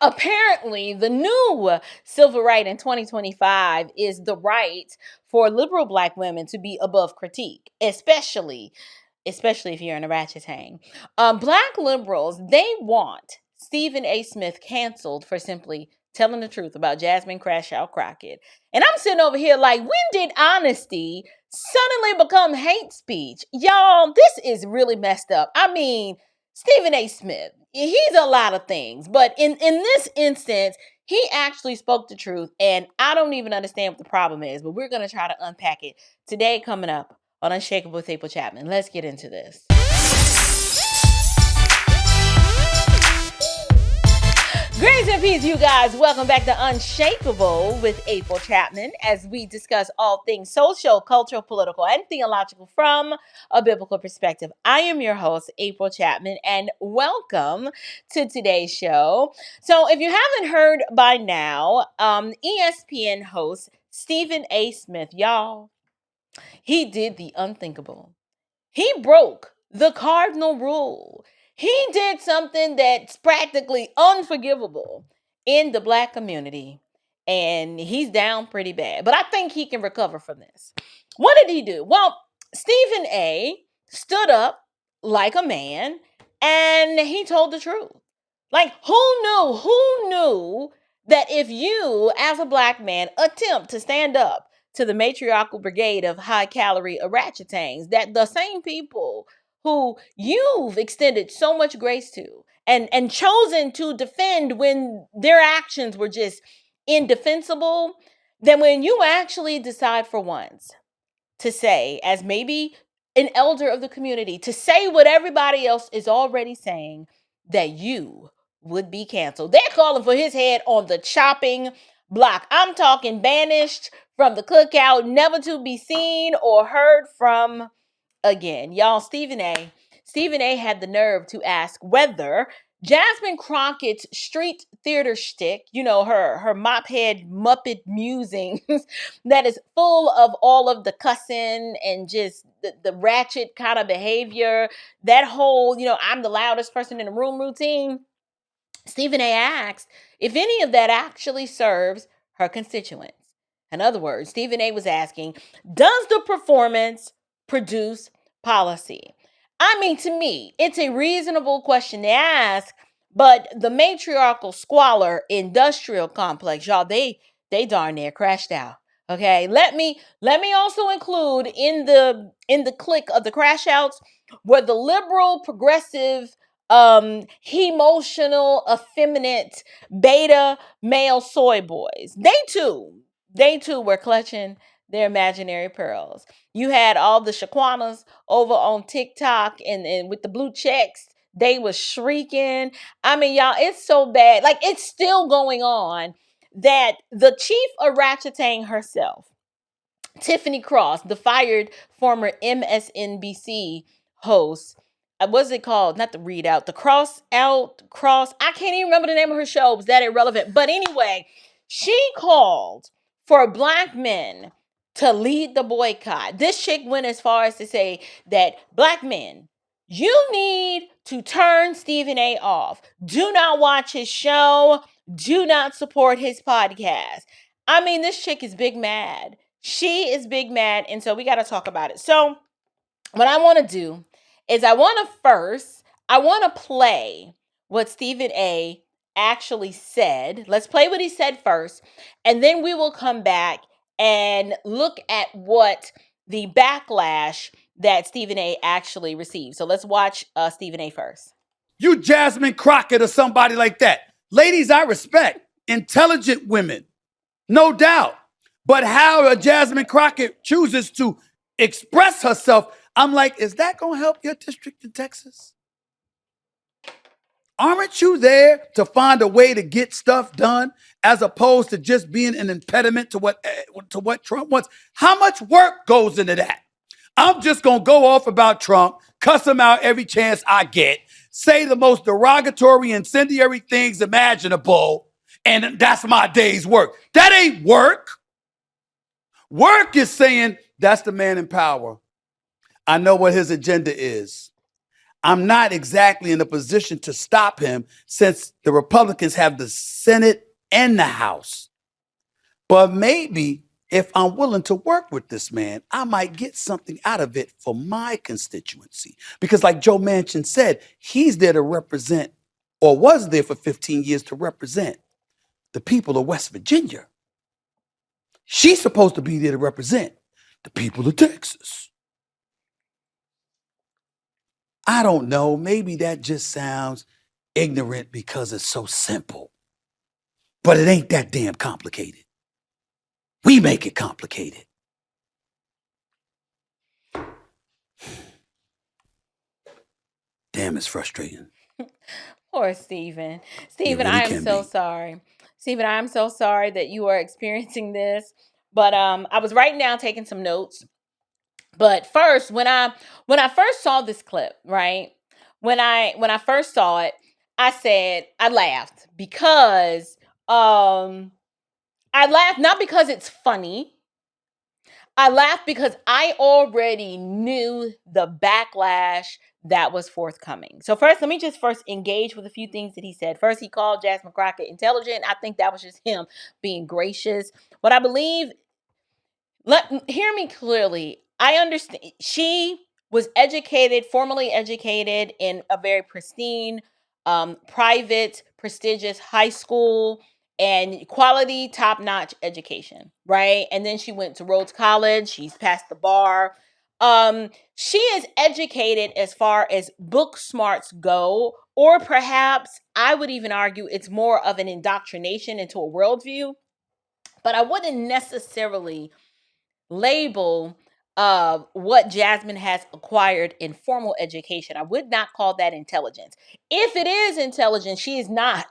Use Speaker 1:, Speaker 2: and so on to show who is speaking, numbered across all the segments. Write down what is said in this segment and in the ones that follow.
Speaker 1: apparently the new civil right in 2025 is the right for liberal Black women to be above critique, especially if you're in Oratchetang. Black liberals, they want Stephen A. Smith canceled for simply telling the truth about Jasmine Crockett. And I'm sitting over here like, when did honesty suddenly become hate speech? Y'all, this is really messed up. I mean, Stephen A. Smith, he's a lot of things, but in this instance, he actually spoke the truth, and I don't even understand what the problem is, but we're going to try to unpack it today, coming up on Unshakable with April Chapman. Let's get into this. Grace and peace, you guys. Welcome back to Unshakable with April Chapman, as we discuss all things social, cultural, political, and theological from a biblical perspective. I am your host, April Chapman, and welcome to today's show. So if you haven't heard by now, ESPN host Stephen A. Smith, y'all, he did the unthinkable. He broke the cardinal rule. He did something that's practically unforgivable in the Black community, and he's down pretty bad. But I think he can recover from this. What did he do? Well, Stephen A. stood up like a man, and he told the truth. Like, who knew that if you, as a Black man, attempt to stand up to the Matriarchal Brigade of high-calorie Oratchetangs, that the same people who you've extended so much grace to and chosen to defend when their actions were just indefensible, then when you actually decide for once to say, as maybe an elder of the community, to say what everybody else is already saying, that you would be canceled. They're calling for his head on the chopping block. I'm talking banished from the cookout, never to be seen or heard from again. Y'all, Stephen A. had the nerve to ask whether Jasmine Crockett's street theater shtick, you know, her mophead Muppet musings that is full of all of the cussing and just the ratchet kind of behavior, that whole, you know, I'm the loudest person in the room routine. Stephen A. asked if any of that actually serves her constituents. In other words, Stephen A. was asking, does the performance produce policy? I mean, to me, it's a reasonable question to ask, but the Matriarchal Squalor Industrial Complex, y'all, they darn near crashed out. Okay, let me also include in the clique of the crash outs were the liberal, progressive, emotional, effeminate, beta male soy boys. They too were clutching their imaginary pearls. You had all the Shaquanas over on TikTok and with the blue checks. They was shrieking. I mean, y'all, it's so bad. Like, it's still going on that the chief of Oratchetang herself, Tiffany Cross, the fired former MSNBC host, what's it called? Not the readout, the cross. I can't even remember the name of her show. It was that irrelevant. But anyway, she called for Black men to lead the boycott. This chick went as far as to say that Black men, you need to turn Stephen A. off. Do not watch his show. Do not support his podcast. I mean, this chick is big mad. She is big mad, and so we got to talk about it. So what I want to do is I want to play what Stephen A. actually said. Let's play what he said first, and then we will come back and look at what the backlash that Stephen A. actually received. So let's watch Stephen A. first.
Speaker 2: You Jasmine Crockett or somebody like that. Ladies, I respect. Intelligent women, no doubt. But how a Jasmine Crockett chooses to express herself, I'm like, is that going to help your district in Texas? Aren't you there to find a way to get stuff done as opposed to just being an impediment to what Trump wants? How much work goes into that? I'm just going to go off about Trump, cuss him out every chance I get, say the most derogatory, incendiary things imaginable, and that's my day's work. That ain't work. Work is saying, that's the man in power. I know what his agenda is. I'm not exactly in a position to stop him since the Republicans have the Senate and the House. But maybe if I'm willing to work with this man, I might get something out of it for my constituency. Because, like Joe Manchin said, he's there to represent, or was there for 15 years to represent, the people of West Virginia. She's supposed to be there to represent the people of Texas. I don't know. Maybe that just sounds ignorant because it's so simple. But it ain't that damn complicated. We make it complicated. Damn, it's frustrating.
Speaker 1: Poor Stephen.
Speaker 2: It
Speaker 1: Stephen,
Speaker 2: really
Speaker 1: I am
Speaker 2: can
Speaker 1: so
Speaker 2: be.
Speaker 1: sorry. Stephen, I am so sorry that you are experiencing this. But I was right now taking some notes. But first, when I first saw this clip, right? When I first saw it, I laughed because I laughed not because it's funny. I laughed because I already knew the backlash that was forthcoming. So first, let me just first engage with a few things that he said. First, he called Jasmine Crockett intelligent. I think that was just him being gracious. What I believe, hear me clearly. I understand she was educated, formally educated in a very pristine, private, prestigious high school and quality, top-notch education, right? And then she went to Rhodes College. She's passed the bar. She is educated as far as book smarts go, or perhaps I would even argue it's more of an indoctrination into a worldview. But I wouldn't necessarily label what Jasmine has acquired in formal education. I would not call that intelligence. If it is intelligence, she is not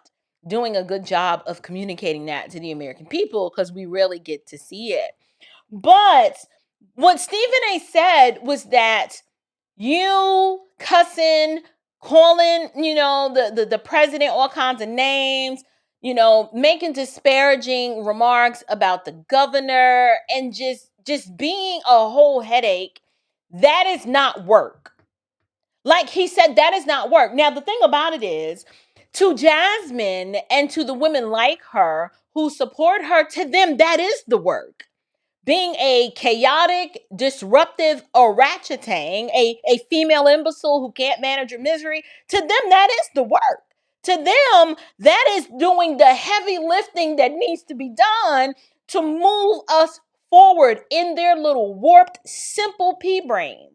Speaker 1: doing a good job of communicating that to the American people because we rarely get to see it. But what Stephen A said was that you cussing, calling, the president all kinds of names, making disparaging remarks about the governor and just being a whole headache, that is not work. Like he said, that is not work. Now, the thing about it is, to Jasmine and to the women like her who support her, to them, that is the work. Being a chaotic, disruptive Oratchetang, a female imbecile who can't manage her misery, to them, that is the work. To them, that is doing the heavy lifting that needs to be done to move us forward in their little warped, simple pea brains.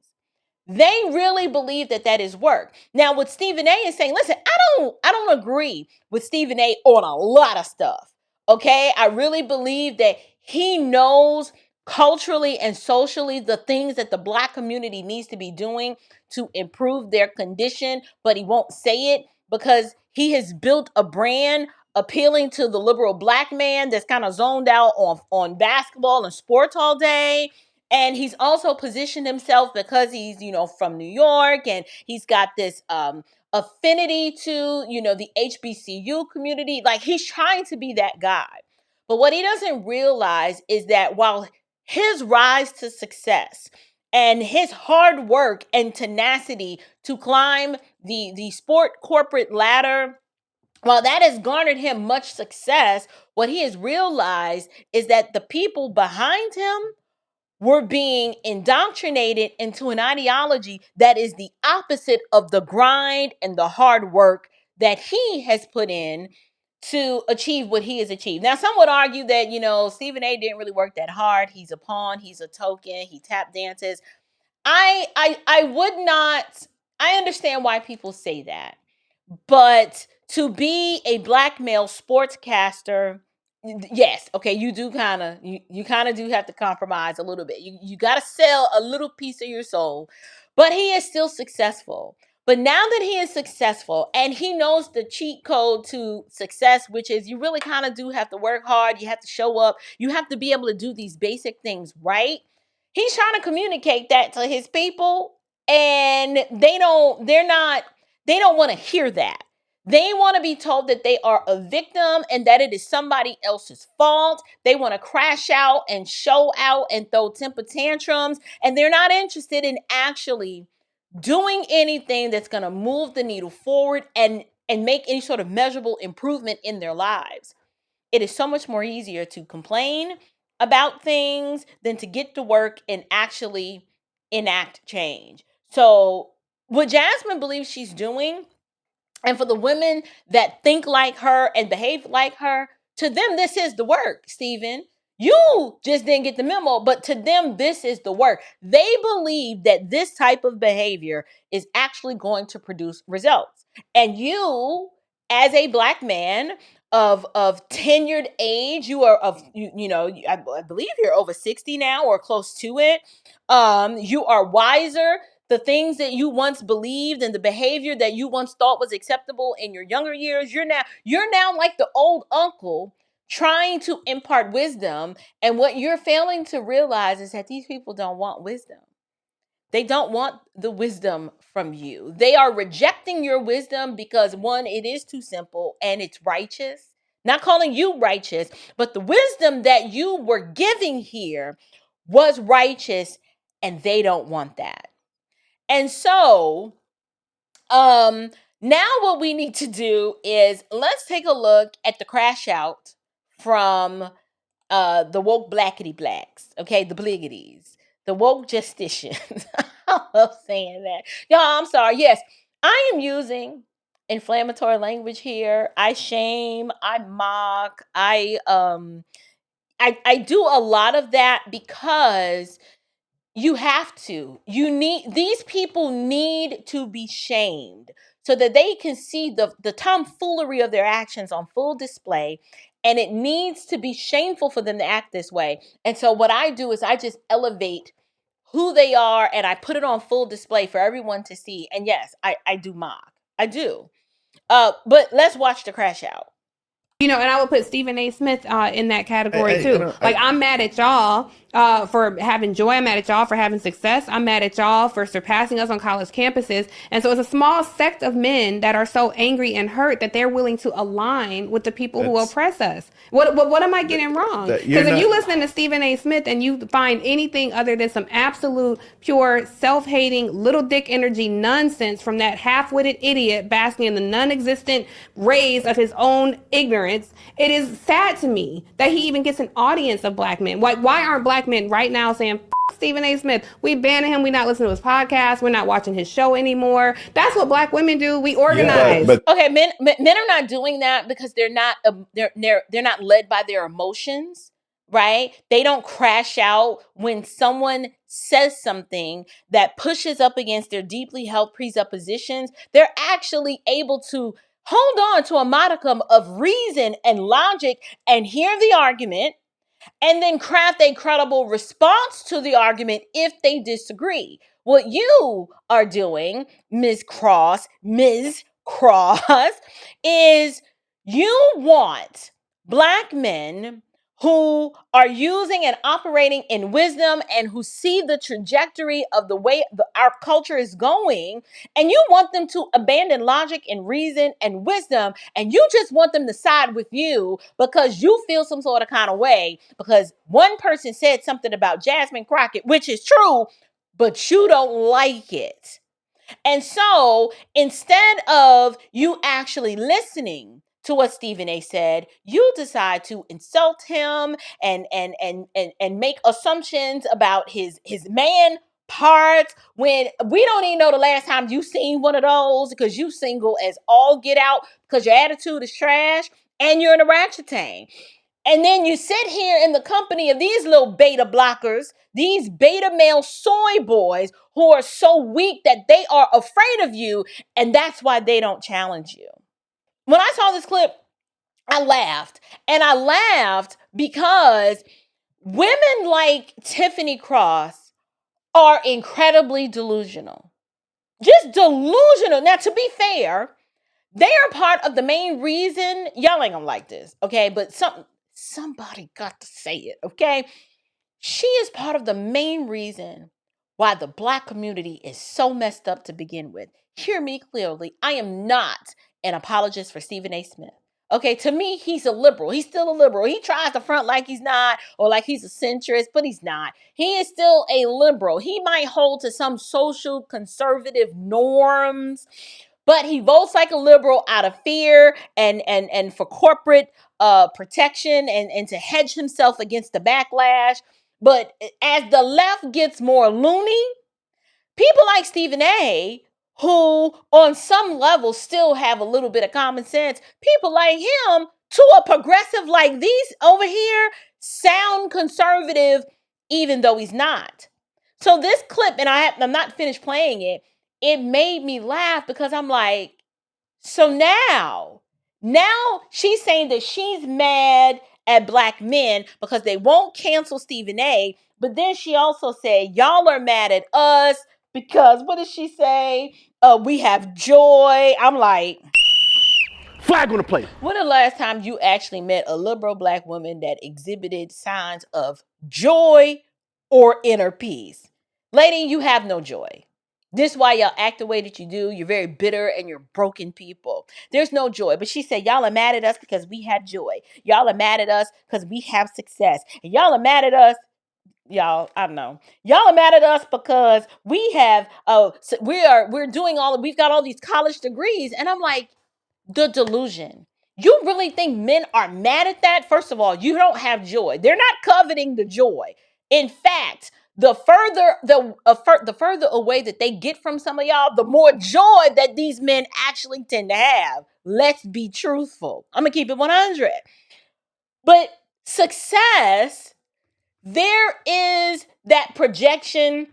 Speaker 1: They really believe that that is work. Now, what Stephen A is saying, listen, I don't agree with Stephen A on a lot of stuff. Okay, I really believe that he knows culturally and socially the things that the Black community needs to be doing to improve their condition, but he won't say it because he has built a brand appealing to the liberal Black man that's kind of zoned out on basketball and sports all day. And he's also positioned himself because he's, from New York, and he's got this affinity to, the HBCU community. Like, he's trying to be that guy. But what he doesn't realize is that while his rise to success and his hard work and tenacity to climb the sport corporate ladder, while that has garnered him much success, what he has realized is that the people behind him were being indoctrinated into an ideology that is the opposite of the grind and the hard work that he has put in to achieve what he has achieved. Now, some would argue that, Stephen A didn't really work that hard. He's a pawn, he's a token, he tap dances. I would not, I understand why people say that. But to be a Black male sportscaster, yes, okay, you do kind of you kind of do have to compromise a little bit. You got to sell a little piece of your soul, but he is still successful. But now that he is successful and he knows the cheat code to success, which is you really kind of do have to work hard, you have to show up, you have to be able to do these basic things right. He's trying to communicate that to his people, and they don't want to hear that. They want to be told that they are a victim and that it is somebody else's fault. They want to crash out and show out and throw temper tantrums. And they're not interested in actually doing anything that's going to move the needle forward and make any sort of measurable improvement in their lives. It is so much more easier to complain about things than to get to work and actually enact change. So what Jasmine believes she's doing, and for the women that think like her and behave like her, to them, this is the work, Stephen. You just didn't get the memo, but to them, this is the work. They believe that this type of behavior is actually going to produce results. And you, as a Black man of tenured age, you are of, I believe you're over 60 now or close to it. You are wiser. The things that you once believed and the behavior that you once thought was acceptable in your younger years, you're now like the old uncle trying to impart wisdom. And what you're failing to realize is that these people don't want wisdom. They don't want the wisdom from you. They are rejecting your wisdom because, one, it is too simple and it's righteous. Not calling you righteous, but the wisdom that you were giving here was righteous, and they don't want that. And so, now what we need to do is let's take a look at the crash out from the woke blackity blacks, okay, the bliggities, the woke justicians. I love saying that. Y'all, I'm sorry. Yes, I am using inflammatory language here. I shame, I mock, I do a lot of that because you have to. These people need to be shamed so that they can see the tomfoolery of their actions on full display. And it needs to be shameful for them to act this way. And so what I do is I just elevate who they are and I put it on full display for everyone to see. And yes, I do mock. I do. But let's watch the crash out.
Speaker 3: And I would put Stephen A. Smith in that category too. I'm mad at y'all for having joy. I'm mad at y'all for having success. I'm mad at y'all for surpassing us on college campuses. And so it's a small sect of men that are so angry and hurt that they're willing to align with the people who oppress us. What am I getting wrong? Because if you listen to Stephen A. Smith and you find anything other than some absolute pure self-hating little dick energy nonsense from that half-witted idiot basking in the non-existent rays of his own ignorance, it is sad to me that he even gets an audience of Black men. Why aren't Black men right now saying, Stephen A. Smith, we banning him, we not listening to his podcast, we're not watching his show anymore? That's what Black women do. We organize.
Speaker 1: Okay, men are not doing that because they're not led by their emotions, right? They don't crash out when someone says something that pushes up against their deeply held presuppositions. They're actually able to hold on to a modicum of reason and logic and hear the argument, and then craft a credible response to the argument if they disagree. What you are doing, Ms. Cross, is you want Black men who are using and operating in wisdom and who see the trajectory of the way our culture is going, and you want them to abandon logic and reason and wisdom, and you just want them to side with you because you feel some sort of kind of way because one person said something about Jasmine Crockett, which is true, but you don't like it. And so instead of you actually listening to what Stephen A. said, you decide to insult him and make assumptions about his man parts when we don't even know the last time you seen one of those because you single as all get out because your attitude is trash and you're in a Oratchetang. And then you sit here in the company of these little beta blockers, these beta male soy boys who are so weak that they are afraid of you, and that's why they don't challenge you. When I saw this clip, I laughed. And I laughed because women like Tiffany Cross are incredibly delusional. Just delusional. Now, to be fair, they are part of the main reason. Y'all ain't gonna like this, okay? But somebody got to say it, okay? She is part of the main reason why the Black community is so messed up to begin with. Hear me clearly. I am not an apologist for Stephen A. Smith. Okay, to me, he's a liberal. He's still a liberal. He tries to front like he's not, or like he's a centrist, but he's not. He is still a liberal. He might hold to some social conservative norms, but he votes like a liberal out of fear and for corporate protection and to hedge himself against the backlash. But as the left gets more loony, people like Stephen A., who on some level still have a little bit of common sense, people like him, to a progressive like these over here, sound conservative, even though he's not. So this clip, and I'm not finished playing it, it made me laugh because I'm like, so now she's saying that she's mad at black men because they won't cancel Stephen A. But then she also said, y'all are mad at us because, what did she say? We have joy. I'm like,
Speaker 4: flag on the plate.
Speaker 1: when the last time you actually met a liberal black woman that exhibited signs of joy or inner peace? Lady, you have no joy. This is why y'all act the way that you do. You're very bitter and you're broken people. There's no joy. But she said, y'all are mad at us because we have joy. Y'all are mad at us because we have success. And y'all are mad at us. Y'all, I don't know. Y'all are mad at us because we have, we're doing we've got all these college degrees. And I'm like, the delusion. You really think men are mad at that? First of all, you don't have joy. They're not coveting the joy. In fact, the further away that they get from some of y'all, the more joy that these men actually tend to have. Let's be truthful. I'm gonna keep it 100. But success, there is that projection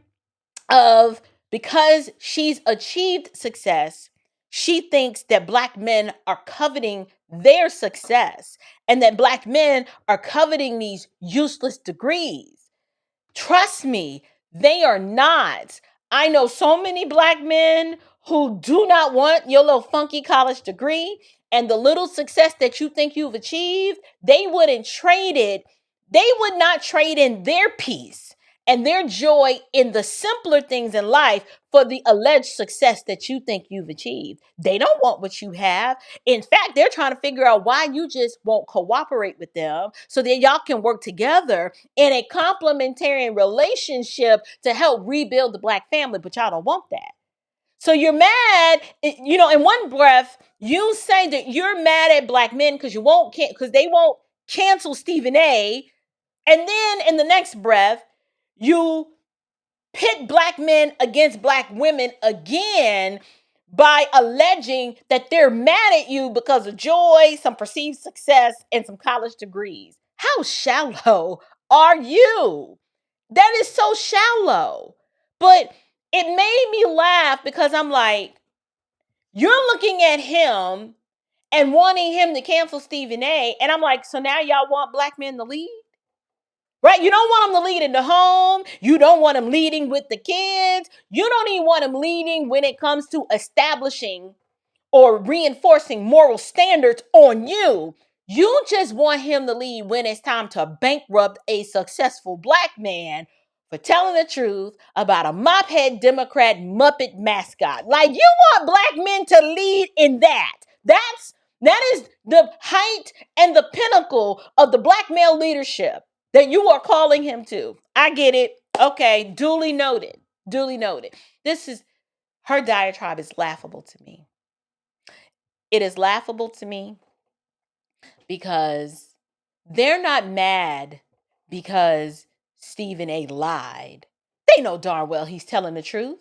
Speaker 1: of, because she's achieved success, she thinks that black men are coveting their success and that black men are coveting these useless degrees. Trust me, they are not. I know so many black men who do not want your little funky college degree, and the little success that you think you've achieved, they wouldn't trade it. They would not trade in their peace and their joy in the simpler things in life for the alleged success that you think you've achieved. They don't want what you have. In fact, they're trying to figure out why you just won't cooperate with them so that y'all can work together in a complementary relationship to help rebuild the black family, but y'all don't want that. So you're mad, in one breath, you say that you're mad at black men because they won't cancel Stephen A. And then in the next breath, you pit black men against black women again by alleging that they're mad at you because of joy, some perceived success, and some college degrees. How shallow are you? That is so shallow. But it made me laugh because I'm like, you're looking at him and wanting him to cancel Stephen A. And I'm like, so now y'all want black men to lead? Right? You don't want them to lead in the home. You don't want them leading with the kids. You don't even want them leading when it comes to establishing or reinforcing moral standards on you. You just want him to lead when it's time to bankrupt a successful black man for telling the truth about a mophead Democrat Muppet mascot. Like, you want black men to lead in that. That is the height and the pinnacle of the black male leadership that you are calling him to. I get it. Okay, duly noted. Duly noted. Her diatribe is laughable to me. It is laughable to me because they're not mad because Stephen A. lied. They know darn well he's telling the truth.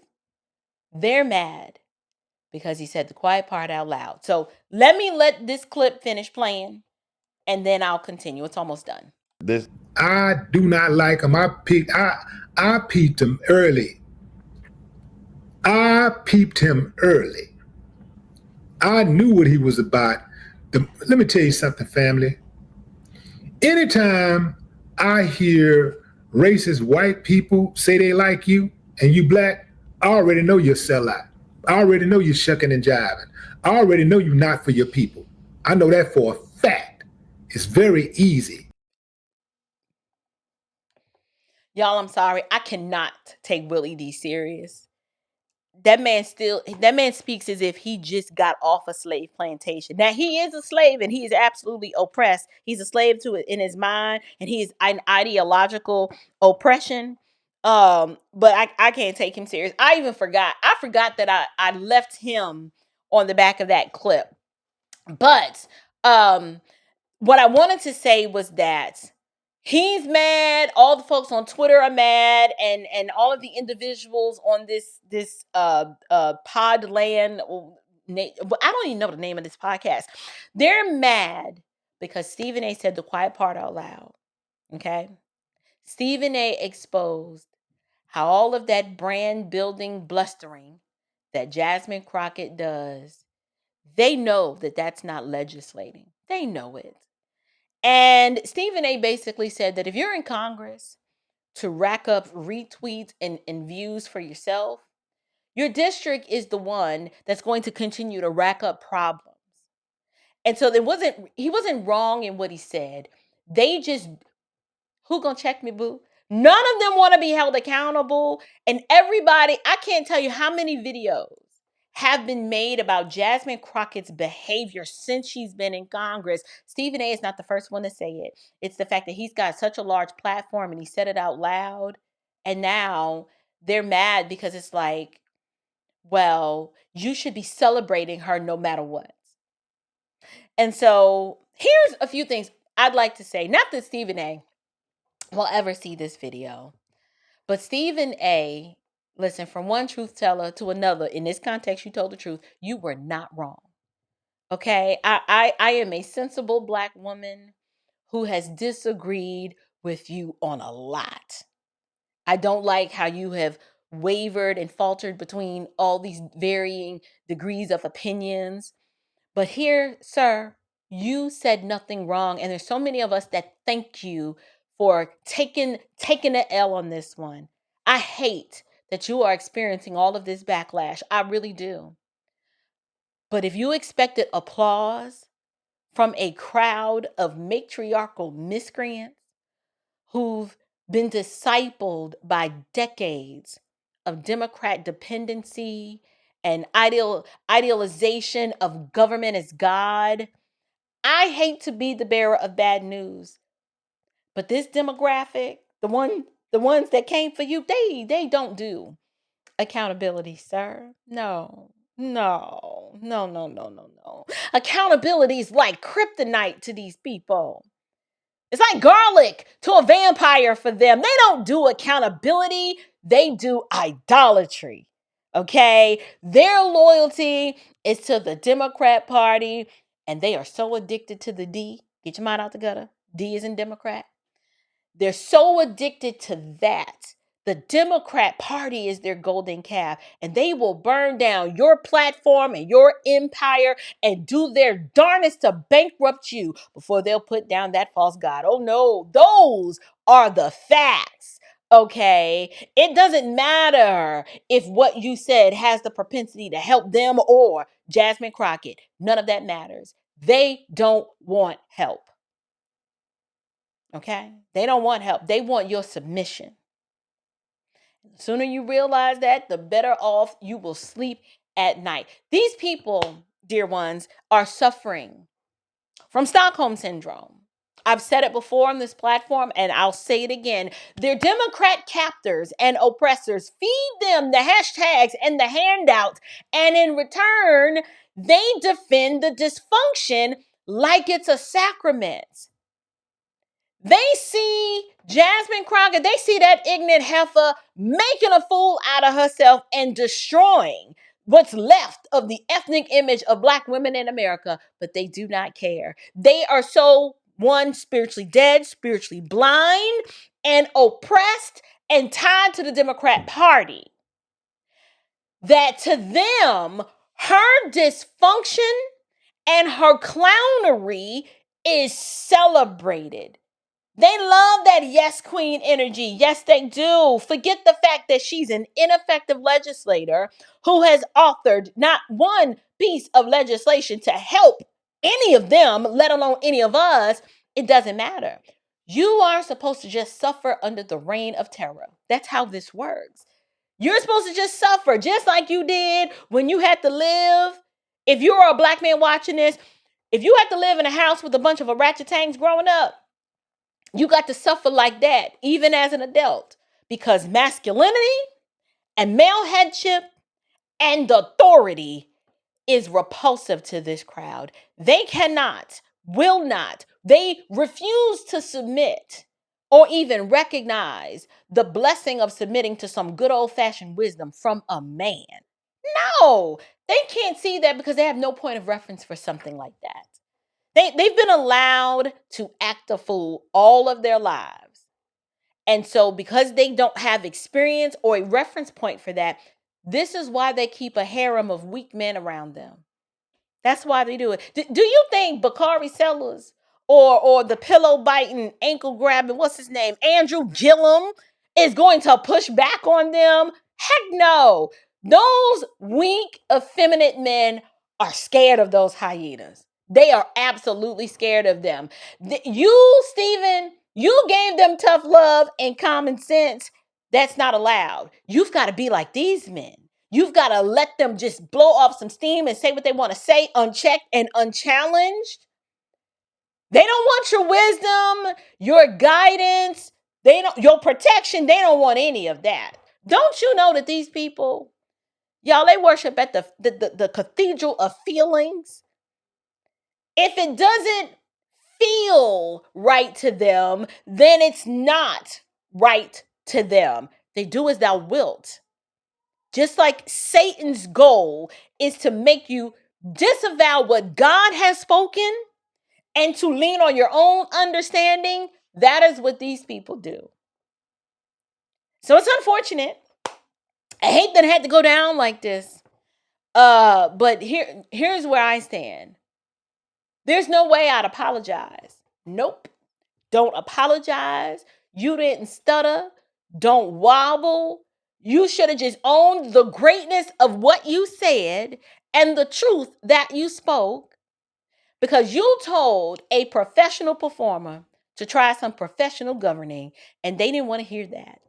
Speaker 1: They're mad because he said the quiet part out loud. So let this clip finish playing, and then I'll continue. It's almost done.
Speaker 5: I do not like him. I peeped him early. I knew what he was about. Let me tell you something, family. Anytime I hear racist white people say they like you and you black, I already know you're a sellout. I already know you're shucking and jiving. I already know you're not for your people. I know that for a fact. It's very easy.
Speaker 1: Y'all, I'm sorry. I cannot take Willie D serious. that man speaks as if he just got off a slave plantation. Now he is a slave and he is absolutely oppressed. He's a slave to it in his mind, and he is an ideological oppression. But I can't take him serious. I forgot that I left him on the back of that clip. But what I wanted to say was that he's mad. All the folks on Twitter are mad, and all of the individuals on this Podland. I don't even know the name of this podcast. They're mad because Stephen A. said the quiet part out loud. Okay, Stephen A. exposed how all of that brand building blustering that Jasmine Crockett does. They know that that's not legislating. They know it. And Stephen A. basically said that if you're in Congress to rack up retweets and views for yourself, your district is the one that's going to continue to rack up problems. And so he wasn't wrong in what he said. They just, who gonna check me, boo? None of them want to be held accountable. And everybody, I can't tell you how many videos have been made about Jasmine Crockett's behavior since she's been in Congress. Stephen A. is not the first one to say it. It's the fact that he's got such a large platform and he said it out loud. And now they're mad because it's like, well, you should be celebrating her no matter what. And so here's a few things I'd like to say. Not that Stephen A. will ever see this video, but Stephen A., listen, from one truth teller to another, in this context, you told the truth. You were not wrong. Okay? I am a sensible Black woman who has disagreed with you on a lot. I don't like how you have wavered and faltered between all these varying degrees of opinions. But here, sir, you said nothing wrong. And there's so many of us that thank you for taking the L on this one. I hate that you are experiencing all of this backlash. I really do. But if you expected applause from a crowd of matriarchal miscreants who've been discipled by decades of Democrat dependency and idealization of government as God, I hate to be the bearer of bad news, but this demographic, the ones that came for you, they don't do accountability, sir. No. Accountability is like kryptonite to these people. It's like garlic to a vampire for them. They don't do accountability. They do idolatry. Okay? Their loyalty is to the Democrat Party, and they are so addicted to the D. Get your mind out the gutter. D is in Democrat. They're so addicted to that. The Democrat Party is their golden calf, and they will burn down your platform and your empire and do their darnest to bankrupt you before they'll put down that false god. Oh no, those are the facts. Okay, it doesn't matter if what you said has the propensity to help them or Jasmine Crockett. None of that matters. They don't want help. Okay? They don't want help. They want your submission. The sooner you realize that, the better off you will sleep at night. These people, dear ones, are suffering from Stockholm Syndrome. I've said it before on this platform, and I'll say it again. Their Democrat captors and oppressors feed them the hashtags and the handouts, and in return, they defend the dysfunction like it's a sacrament. They see Jasmine Crockett, they see that ignorant heifer making a fool out of herself and destroying what's left of the ethnic image of Black women in America, but they do not care. They are so, one, spiritually dead, spiritually blind, and oppressed and tied to the Democrat Party, that to them, her dysfunction and her clownery is celebrated. They love that yes queen energy. Yes, they do. Forget the fact that she's an ineffective legislator who has authored not one piece of legislation to help any of them, let alone any of us. It doesn't matter. You are supposed to just suffer under the reign of terror. That's how this works. You're supposed to just suffer, just like you did when you had to live. If you're a black man watching this, if you had to live in a house with a bunch of Oratchetangs growing up, you got to suffer like that, even as an adult, because masculinity and male headship and authority is repulsive to this crowd. They cannot, will not, they refuse to submit or even recognize the blessing of submitting to some good old-fashioned wisdom from a man. No, they can't see that because they have no point of reference for something like that. They've been allowed to act a fool all of their lives. And so because they don't have experience or a reference point for that, this is why they keep a harem of weak men around them. That's why they do it. Do you think Bakari Sellers or the pillow biting, ankle grabbing, what's his name, Andrew Gillum is going to push back on them? Heck no. Those weak, effeminate men are scared of those hyenas. They are absolutely scared of them. You, Stephen, you gave them tough love and common sense. That's not allowed. You've got to be like these men. You've got to let them just blow off some steam and say what they want to say, unchecked and unchallenged. They don't want your wisdom, your guidance, your protection. They don't want any of that. Don't you know that these people, y'all, they worship at the cathedral of feelings? If it doesn't feel right to them, then it's not right to them. They do as thou wilt. Just like Satan's goal is to make you disavow what God has spoken and to lean on your own understanding, that is what these people do. So it's unfortunate. I hate that it had to go down like this. But here's where I stand. There's no way I'd apologize. Nope. Don't apologize. You didn't stutter. Don't wobble. You should have just owned the greatness of what you said and the truth that you spoke, because you told a professional performer to try some professional governing and they didn't want to hear that.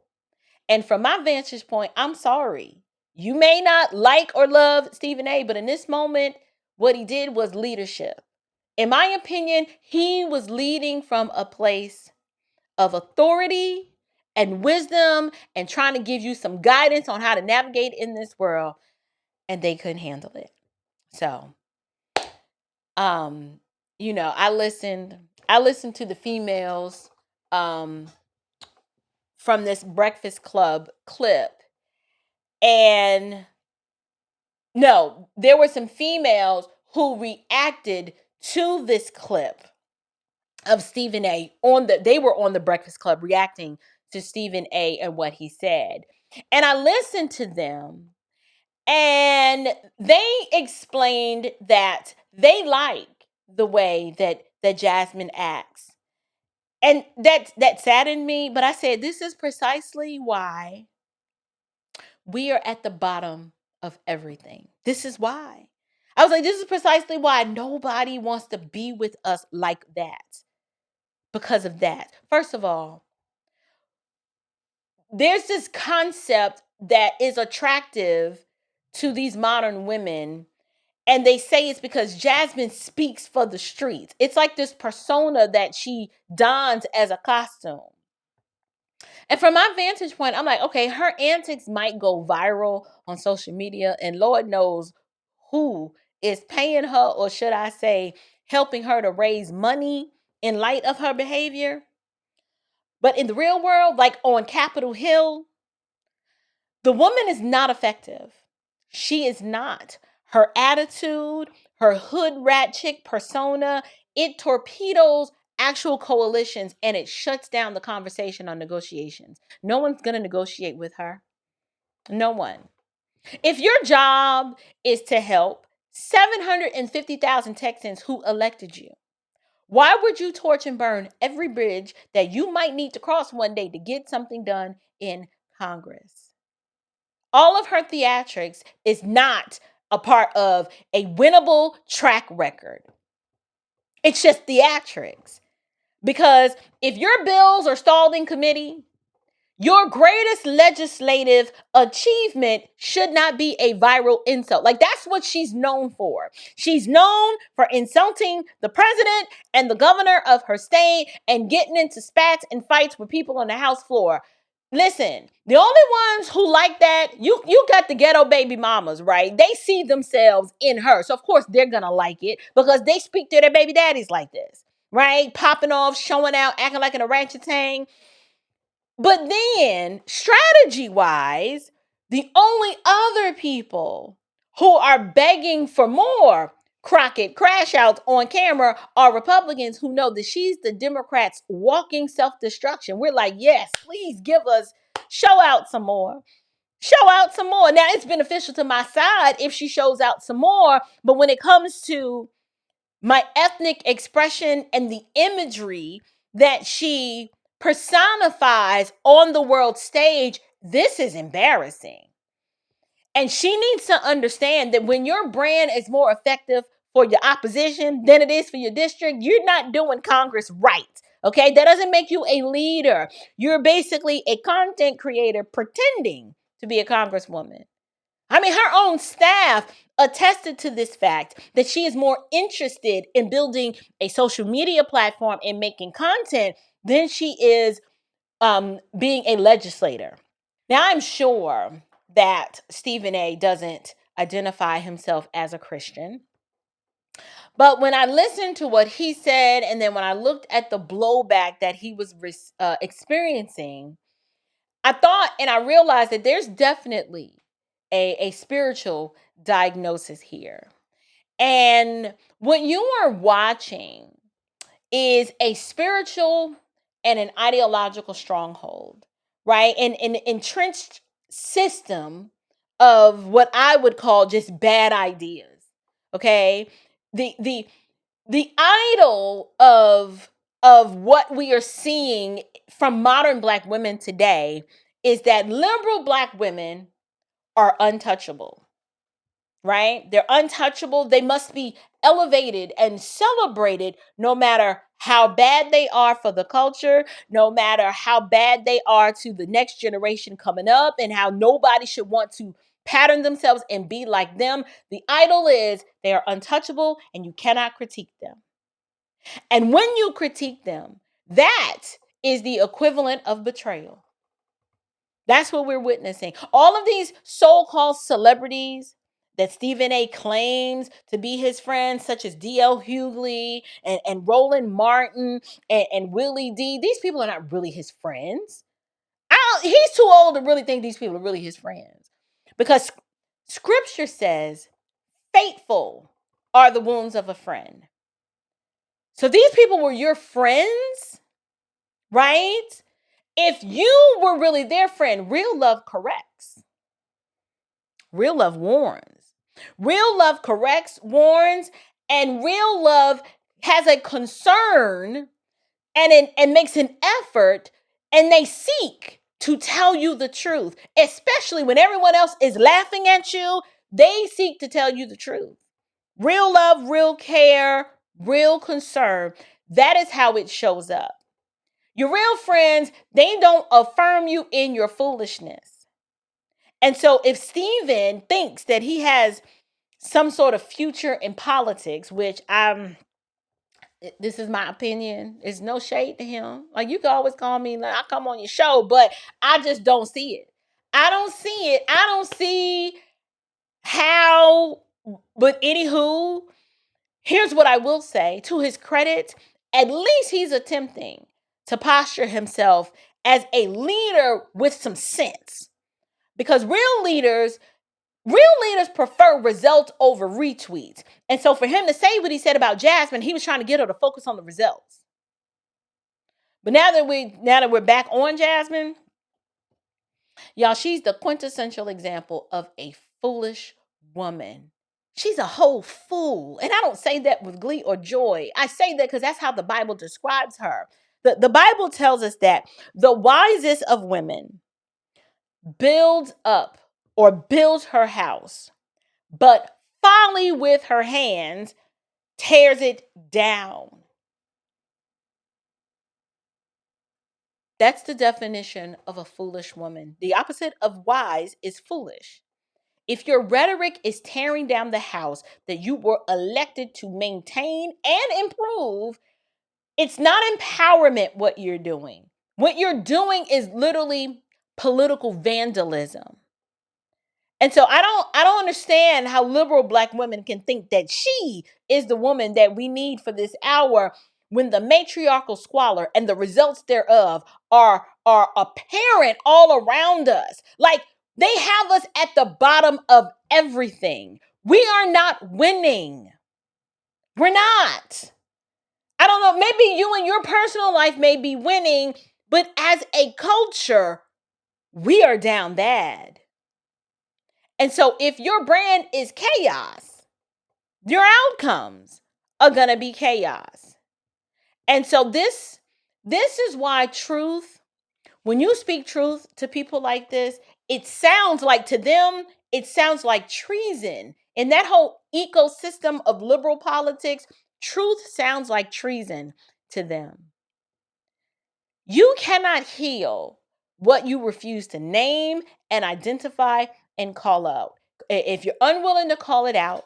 Speaker 1: And from my vantage point, I'm sorry. You may not like or love Stephen A., but in this moment, what he did was leadership. In my opinion, he was leading from a place of authority and wisdom and trying to give you some guidance on how to navigate in this world, and they couldn't handle it. So, I listened to the females from this Breakfast Club clip, and no, there were some females who reacted to this clip of Stephen A. They were on the Breakfast Club reacting to Stephen A. and what he said. And I listened to them, and they explained that they like the way that Jasmine acts. And that saddened me, but I said, this is precisely why we are at the bottom of everything. This is why. I was like, this is precisely why nobody wants to be with us like that. Because of that. First of all, there's this concept that is attractive to these modern women, and they say it's because Jasmine speaks for the streets. It's like this persona that she dons as a costume. And from my vantage point, I'm like, okay, her antics might go viral on social media, and Lord knows who is paying her, or should I say, helping her to raise money in light of her behavior. But in the real world, like on Capitol Hill, the woman is not effective. She is not. Her attitude, her hood rat chick persona, it torpedoes actual coalitions, and it shuts down the conversation on negotiations. No one's going to negotiate with her. No one. If your job is to help 750,000 Texans who elected you, why would you torch and burn every bridge that you might need to cross one day to get something done in Congress? All of her theatrics is not a part of a winnable track record. It's just theatrics. Because if your bills are stalled in committee, Your greatest legislative achievement should not be a viral insult. Like, that's what she's known for. She's known for insulting the president and the governor of her state and getting into spats and fights with people on the House floor. Listen, the only ones who like that, you got the ghetto baby mamas, right? They see themselves in her. So, of course, they're going to like it because they speak to their baby daddies like this, right? Popping off, showing out, acting like an Oratchetang. But then, strategy-wise, the only other people who are begging for more Crockett crash outs on camera are Republicans who know that she's the Democrats' walking self-destruction. We're like, yes, please give us, show out some more. Show out some more. Now, it's beneficial to my side if she shows out some more, but when it comes to my ethnic expression and the imagery that she personifies on the world stage, this is embarrassing. And she needs to understand that when your brand is more effective for your opposition than it is for your district, you're not doing Congress right. Okay, that doesn't make you a leader. You're basically a content creator pretending to be a congresswoman. I mean, her own staff attested to this fact that she is more interested in building a social media platform and making content than she is being a legislator. Now, I'm sure that Stephen A. doesn't identify himself as a Christian. But when I listened to what he said, and then when I looked at the blowback that he was experiencing, I thought and I realized that there's definitely a spiritual diagnosis here. And what you are watching is a spiritual and an ideological stronghold, right? An entrenched system of what I would call just bad ideas. Okay. The idol of what we are seeing from modern Black women today is that liberal Black women are untouchable, right? They're untouchable. They must be elevated and celebrated no matter how bad they are for the culture, no matter how bad they are to the next generation coming up, and how nobody should want to pattern themselves and be like them. The idol is they are untouchable and you cannot critique them. And when you critique them, that is the equivalent of betrayal. That's what we're witnessing. All of these so-called celebrities that Stephen A. claims to be his friends, such as D.L. Hughley and Roland Martin and Willie D. These people are not really his friends. He's too old to really think these people are really his friends. Because scripture says, faithful are the wounds of a friend. So these people were your friends, right? If you were really their friend, real love corrects. Real love warns. Real love corrects, warns, and real love has a concern and makes an effort, and they seek to tell you the truth, especially when everyone else is laughing at you. They seek to tell you the truth. Real love, real care, real concern. That is how it shows up. Your real friends, they don't affirm you in your foolishness. And so if Stephen thinks that he has some sort of future in politics, which this is my opinion, there's no shade to him. Like, you can always call me, like, I come on your show, but I just don't see it. I don't see it. I don't see how, but anywho, here's what I will say. To his credit, at least he's attempting to posture himself as a leader with some sense. Because real leaders prefer results over retweets. And so for him to say what he said about Jasmine, he was trying to get her to focus on the results. But now that we're back on Jasmine, y'all, she's the quintessential example of a foolish woman. She's a whole fool. And I don't say that with glee or joy. I say that because that's how the Bible describes her. The Bible tells us that the wisest of women builds up or builds her house, but folly with her hands tears it down. That's the definition of a foolish woman. The opposite of wise is foolish. If your rhetoric is tearing down the house that you were elected to maintain and improve, it's not empowerment what you're doing. What you're doing is literally political vandalism. And so I don't understand how liberal Black women can think that she is the woman that we need for this hour when the matriarchal squalor and the results thereof are apparent all around us. Like, they have us at the bottom of everything. We are not winning. We're not. I don't know, maybe you in your personal life may be winning, but as a culture, we are down bad. And so if your brand is chaos, your outcomes are going to be chaos. And so this is why truth, when you speak truth to people like this, it sounds like, to them, it sounds like treason. In that whole ecosystem of liberal politics, truth sounds like treason to them. You cannot heal what you refuse to name and identify and call out. If you're unwilling to call it out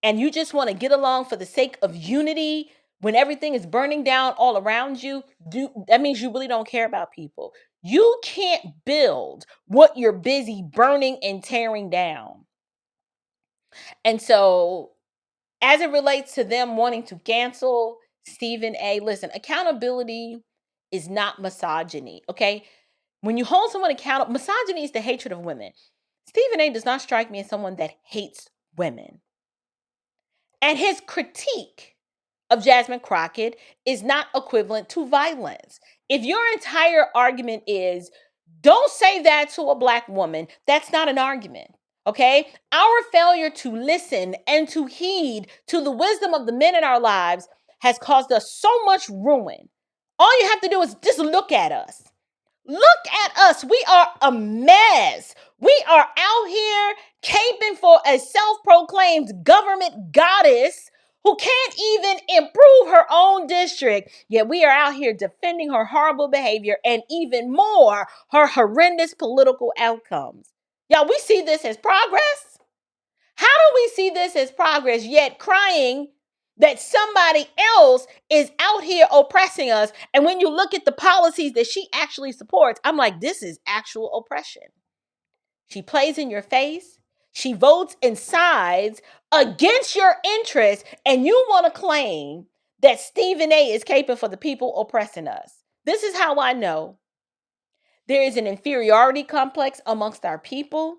Speaker 1: and you just want to get along for the sake of unity when everything is burning down all around you, that means you really don't care about people. You can't build what you're busy burning and tearing down. And so, as it relates to them wanting to cancel Stephen A., listen, accountability is not misogyny, okay? When you hold someone accountable, misogyny is the hatred of women. Stephen A. does not strike me as someone that hates women. And his critique of Jasmine Crockett is not equivalent to violence. If your entire argument is, don't say that to a Black woman, that's not an argument. Okay? Our failure to listen and to heed to the wisdom of the men in our lives has caused us so much ruin. All you have to do is just look at us. Look at us. We are a mess. We are out here caping for a self-proclaimed government goddess who can't even improve her own district. Yet we are out here defending her horrible behavior and even more, her horrendous political outcomes. Y'all, we see this as progress. How do we see this as progress yet crying that somebody else is out here oppressing us? And when you look at the policies that she actually supports, I'm like, this is actual oppression. She plays in your face. She votes and sides against your interests. And you want to claim that Stephen A. is caping for the people oppressing us. This is how I know there is an inferiority complex amongst our people,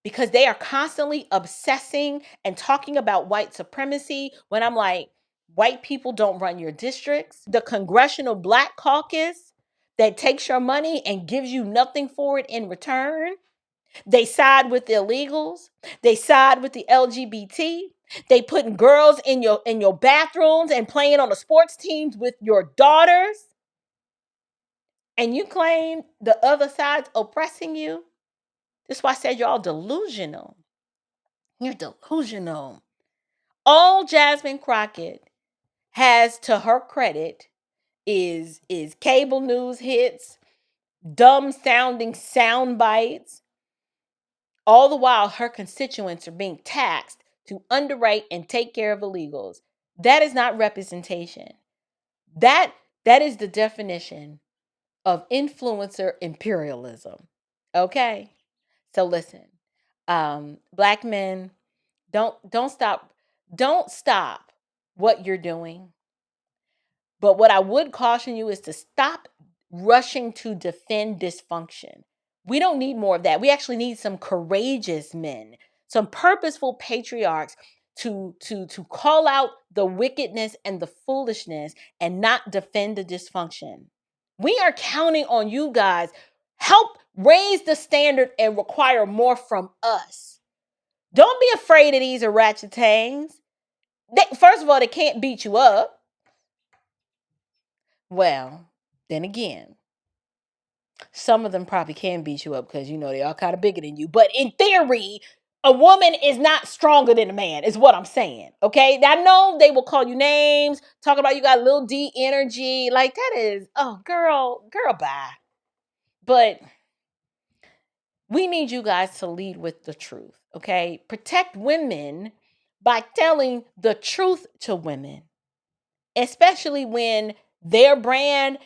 Speaker 1: because they are constantly obsessing and talking about white supremacy when I'm like, white people don't run your districts. The Congressional Black Caucus that takes your money and gives you nothing for it in return. They side with the illegals. They side with the LGBT. They putting girls in your bathrooms and playing on the sports teams with your daughters. And you claim the other side's oppressing you? That's why I said you're all delusional. You're delusional. All Jasmine Crockett has to her credit is cable news hits, dumb sounding sound bites. All the while her constituents are being taxed to underwrite and take care of illegals. That is not representation. That is the definition of influencer imperialism. Okay? So listen, Black men, don't stop what you're doing. But what I would caution you is to stop rushing to defend dysfunction. We don't need more of that. We actually need some courageous men, some purposeful patriarchs to call out the wickedness and the foolishness and not defend the dysfunction. We are counting on you guys. Help raise the standard and require more from us. Don't be afraid of these Oratchetangs. First of all, they can't beat you up. Well, then again, some of them probably can beat you up because, they are kind of bigger than you. But in theory, a woman is not stronger than a man, is what I'm saying. Okay. I know they will call you names, talk about you got little D energy. Like that is, oh, girl, bye. But we need you guys to lead with the truth. Okay. Protect women by telling the truth to women, especially when their brand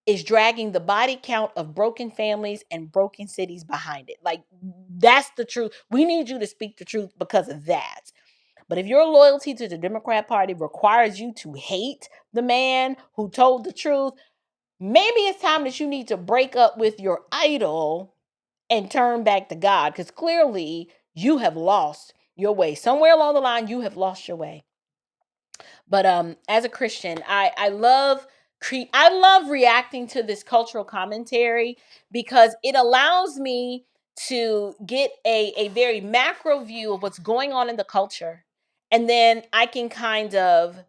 Speaker 1: is dragging the body count of broken families and broken cities behind it. Like, that's the truth. We need you to speak the truth because of that. But if your loyalty to the Democrat Party requires you to hate the man who told the truth, maybe it's time that you need to break up with your idol and turn back to God, because clearly you have lost your way. Somewhere along the line, you have lost your way. But as a Christian, I love reacting to this cultural commentary because it allows me to get a very macro view of what's going on in the culture. And then I can kind of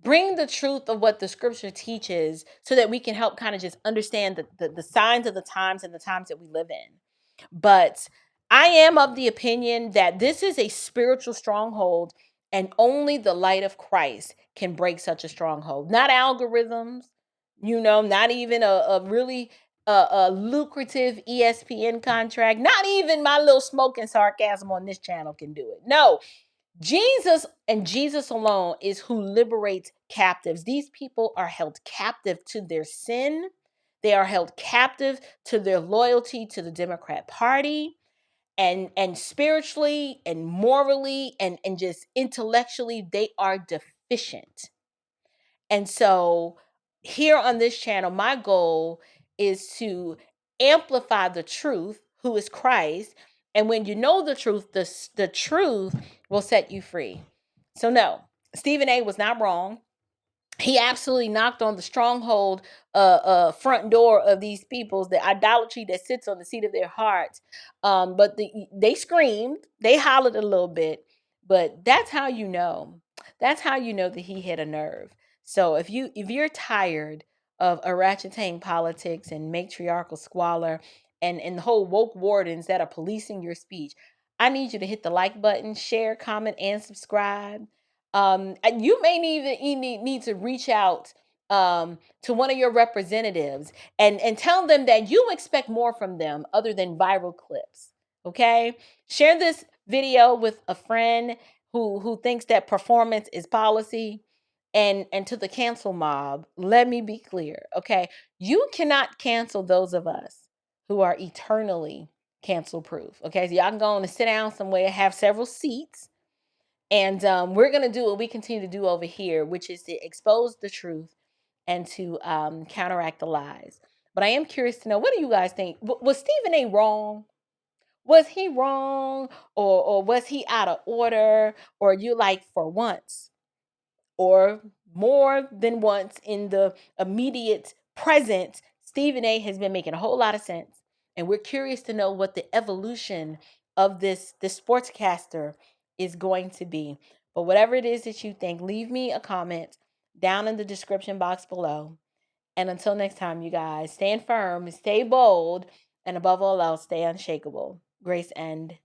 Speaker 1: bring the truth of what the scripture teaches so that we can help kind of just understand the signs of the times and the times that we live in. But I am of the opinion that this is a spiritual stronghold, and only the light of Christ can break such a stronghold. Not algorithms, not even a really a lucrative ESPN contract. Not even my little smoking sarcasm on this channel can do it. No, Jesus and Jesus alone is who liberates captives. These people are held captive to their sin. They are held captive to their loyalty to the Democrat Party, and spiritually and morally and just intellectually, they are deficient. And so here on this channel, my goal is to amplify the truth, who is Christ. And when you know the truth, the truth will set you free. So no, Stephen A was not wrong. He absolutely knocked on the stronghold front door of these peoples, the idolatry that sits on the seat of their hearts. But they screamed, they hollered a little bit, but that's how you know. That's how you know that he hit a nerve. So if you're tired of Oratchetang politics and matriarchal squalor and the whole woke wardens that are policing your speech, I need you to hit the like button, share, comment, and subscribe. You may need to reach out to one of your representatives and tell them that you expect more from them other than viral clips. Okay, share this video with a friend who thinks that performance is policy. And to the cancel mob, let me be clear. Okay, you cannot cancel those of us who are eternally cancel proof. Okay, so y'all can go on and sit down somewhere, have several seats. And we're going to do what we continue to do over here, which is to expose the truth and to counteract the lies. But I am curious to know, what do you guys think? Was Stephen A wrong? Was he wrong? Or was he out of order? Or you like, for once or more than once in the immediate present, Stephen A has been making a whole lot of sense. And we're curious to know what the evolution of this sportscaster is going to be. But whatever it is that you think, leave me a comment down in the description box below. And until next time, you guys, stand firm, stay bold, and above all else, stay unshakable. Grace and